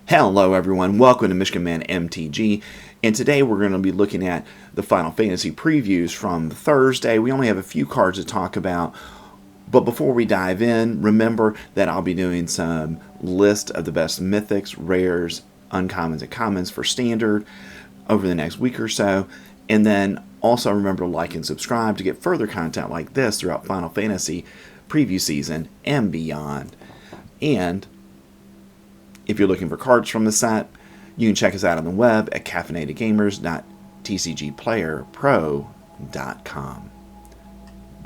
Hello everyone, welcome to Michigan Man MTG, and today we're going to be looking at the Final Fantasy previews from Thursday. We only have a few cards to talk about, but before we dive in, remember that I'll be doing some list of the best mythics, rares, uncommons, and commons for Standard over the next week or so, and then also remember to like and subscribe to get further content like this throughout Final Fantasy preview season and beyond. And if you're looking for cards from the set, you can check us out on the web at caffeinatedgamers.tcgplayerpro.com.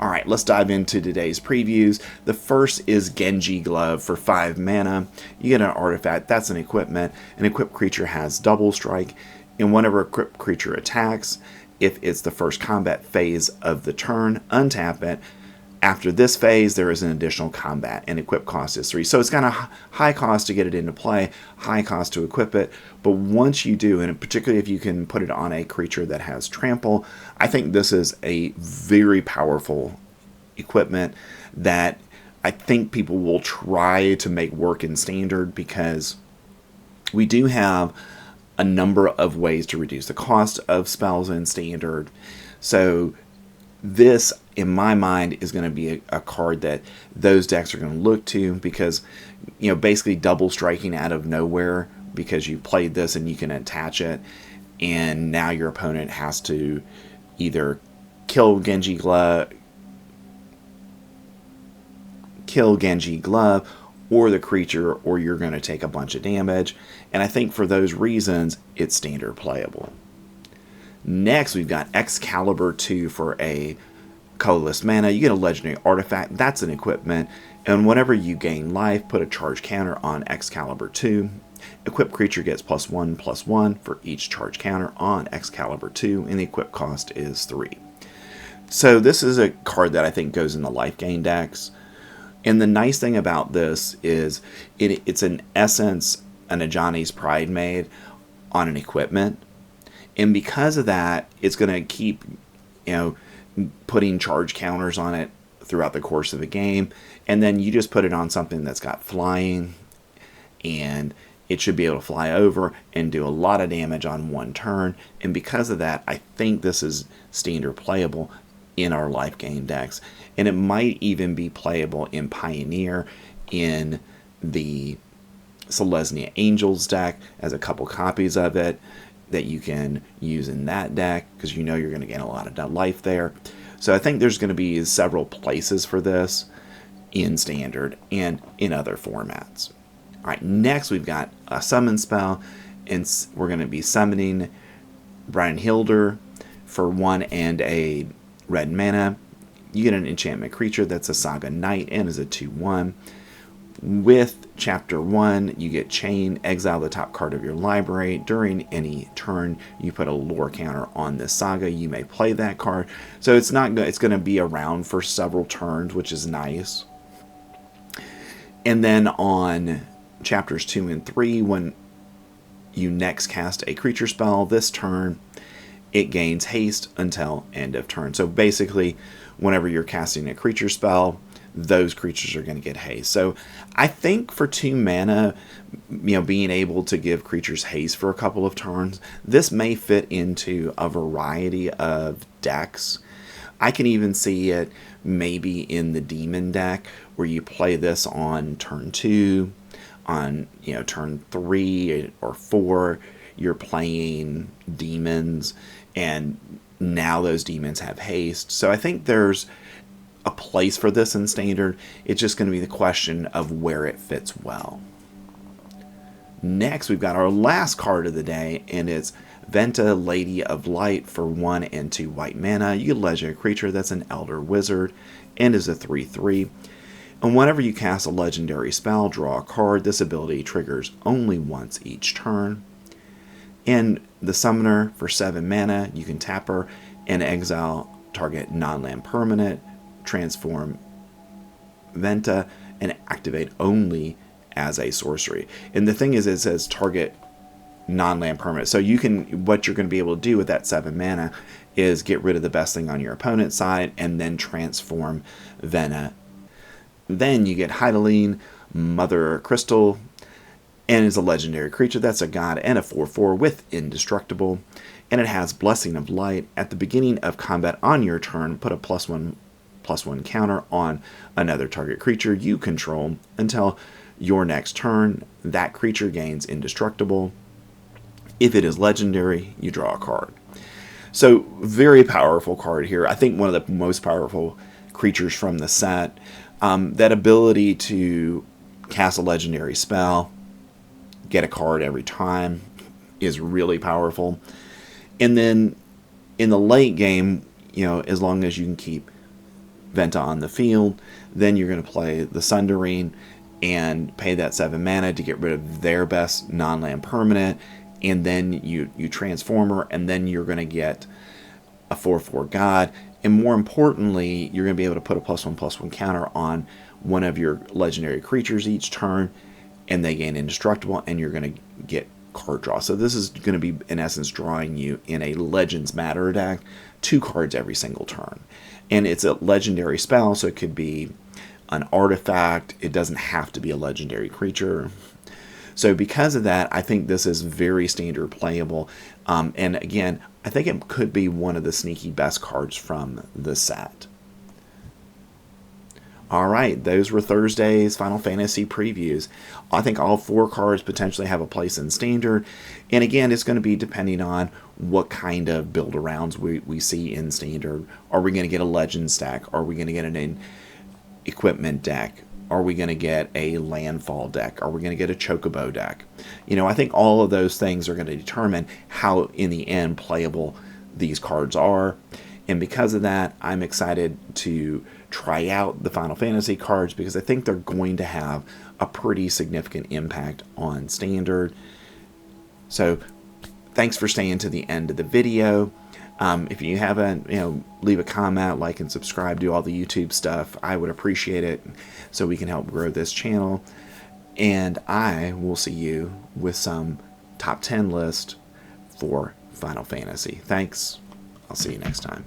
Alright, let's dive into today's previews. The first is Genji Glove for 5 mana. You get an artifact, that's an equipment. An equipped creature has double strike, and whenever a equipped creature attacks, if it's the first combat phase of the turn, untap it. After this phase, there is an additional combat, and equip cost is 3. So it's got a high cost to get it into play, high cost to equip it, but once you do, and particularly if you can put it on a creature that has trample, I think this is a very powerful equipment that I think people will try to make work in Standard, because we do have a number of ways to reduce the cost of spells in Standard. So this, in my mind, is going to be a card that those decks are going to look to, because, you know, basically double striking out of nowhere because you played this and you can attach it, and now your opponent has to either kill Genji Glove, or the creature, or you're going to take a bunch of damage. And I think for those reasons, it's Standard playable. Next, we've got Excalibur 2 for a colorless mana. You get a legendary artifact, that's an equipment, and whenever you gain life, put a charge counter on Excalibur 2. Equipped creature gets +1/+1 for each charge counter on Excalibur 2, and the equip cost is 3. So this is a card that I think goes in the life gain decks. And the nice thing about this is it's in essence an Ajani's Pride made on an equipment. And because of that, it's going to keep, putting charge counters on it throughout the course of the game. And then you just put it on something that's got flying, and it should be able to fly over and do a lot of damage on one turn. And because of that, I think this is Standard playable in our life gain decks. And it might even be playable in Pioneer in the Selesnya Angels deck, as a couple copies of it that you can use in that deck, because you know you're going to gain a lot of life there. So I think there's going to be several places for this in Standard and in other formats. Alright, next we've got a summon spell, and we're going to be summoning Brynhildr for 1 and a red mana. You get an enchantment creature that's a Saga Knight and is a 2/1. With Chapter 1, you get Chain, exile the top card of your library. During any turn, you put a lore counter on this saga. You may play that card. So it's going to be around for several turns, which is nice. And then on Chapters 2 and 3, when you next cast a creature spell this turn, it gains haste until end of turn. So basically, whenever you're casting a creature spell, those creatures are going to get haste. So I think for 2 mana, being able to give creatures haste for a couple of turns, this may fit into a variety of decks. I can even see it maybe in the demon deck, where you play this on turn 2, on turn 3 or 4, you're playing demons, and now those demons have haste. So I think there's a place for this in Standard. It's just going to be the question of where it fits well. Next, we've got our last card of the day, and it's Venta, Lady of Light for 1 and 2 white mana. You get a legendary creature that's an Elder Wizard and is a 3/3. And whenever you cast a legendary spell, draw a card. This ability triggers only once each turn. And the Summoner for 7 mana, you can tap her and exile target non-land permanent, transform Venta, and activate only as a sorcery. And the thing is, it says target non-land permanent. So what you're going to be able to do with that 7 mana is get rid of the best thing on your opponent's side and then transform Venat. Then you get Hydaline, Mother Crystal, and is a legendary creature. That's a god and a 4/4 with indestructible, and it has Blessing of Light. At the beginning of combat on your turn, put a +1/+1 counter on another target creature you control until your next turn. That creature gains indestructible. If it is legendary, you draw a card. So very powerful card here. I think one of the most powerful creatures from the set. That ability to cast a legendary spell, get a card every time, is really powerful. And then in the late game, as long as you can keep Venta on the field, then you're going to play the Sundering and pay that 7 mana to get rid of their best non-land permanent, and then you Transformer, and then you're going to get a 4/4 god, and more importantly, you're going to be able to put a +1/+1 counter on one of your legendary creatures each turn, and they gain indestructible, and you're going to get card draw. So this is going to be, in essence, drawing you in a Legends Matter deck 2 cards every single turn. And it's a legendary spell, so it could be an artifact. It doesn't have to be a legendary creature. So because of that, I think this is very standard playable. And again, I think it could be one of the sneaky best cards from the set. All right, those were Thursday's Final Fantasy previews. I think all 4 cards potentially have a place in Standard. And again, it's going to be depending on what kind of build-arounds we see in Standard. Are we going to get a Legends deck? Are we going to get an equipment deck? Are we going to get a landfall deck? Are we going to get a chocobo deck? I think all of those things are going to determine how, in the end, playable these cards are. And because of that, I'm excited to try out the Final Fantasy cards because I think they're going to have a pretty significant impact on Standard. So thanks for staying to the end of the video. If you haven't, leave a comment, like, and subscribe, do all the YouTube stuff. I would appreciate it so we can help grow this channel. And I will see you with some top 10 list for Final Fantasy. Thanks. I'll see you next time.